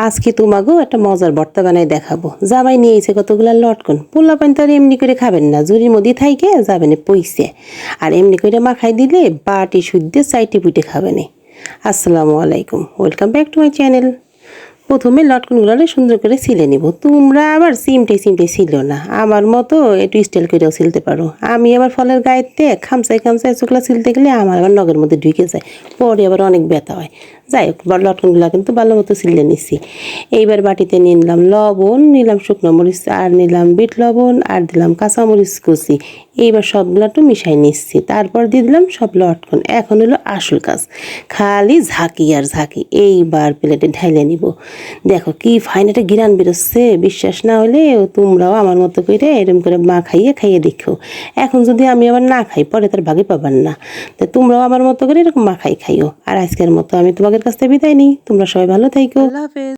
আজকে তোমাকেও একটা মজার ভর্তা বানাই দেখাবো। জামাই নিয়েছে কতগুলা লটকন, পোলা পান তো আর এমনি করে খাবেন না, জুড়ির মধ্যে থাইকে যাবেন পইছে। আর এমনি করে মাখাই দিলে বাটি শুদ্ধ চাইটে পুইটে খাবেন। আসসালামু আলাইকুম, welcome back to my channel. প্রথমে লটকনগুলো সুন্দর করে ছিলে নিব। তোমরা আবার চিমটে চিমটে ছিল না, আমার মতো একটু স্টাইল করেও ছিলতে পারো। আমি আবার ফলের গায়েতে খামচাই খামচাই চোখলা ছিলতে গেলে আমার আবার নগের মধ্যে ঢুকে যায়, পরে আবার অনেক ব্যথা হয়। যাই হোক, লটকনগুলো কিন্তু ভালো মতো ছিলে নিচ্ছি। এইবার বাটিতে নিলাম লবণ, নিলাম শুকনো মরিচ, আর নিলাম বিট লবণ, আর দিলাম কাঁচামরিচ কুচি। এইবার সবগুলো একটু মিশাই নিচ্ছি, তারপর দিয়ে দিলাম সব লটকন। এখন হলো আসল কাজ, খালি ঝাঁকি আর ঝাঁকি। এইবার প্লেটে ঢাইলে নিব। দেখো কি ফাইন একটা ঘিরান বেরোচ্ছে, বিশ্বাস না হলে তোমরাও আমার মতো করে এরকম করে মা খাইয়ে খাইয়ে দেখো। এখন যদি আমি আবার না খাই, পরে তার ভাগে পাবার না। তো তোমরাও আমার মতো করে এরকম মা খাইও। আর আজকের মতো আমি তোমাদের কাছ থেকে বিদায় নিই। তোমরা সবাই ভালো থাইকো। আল্লাহ হাফেজ।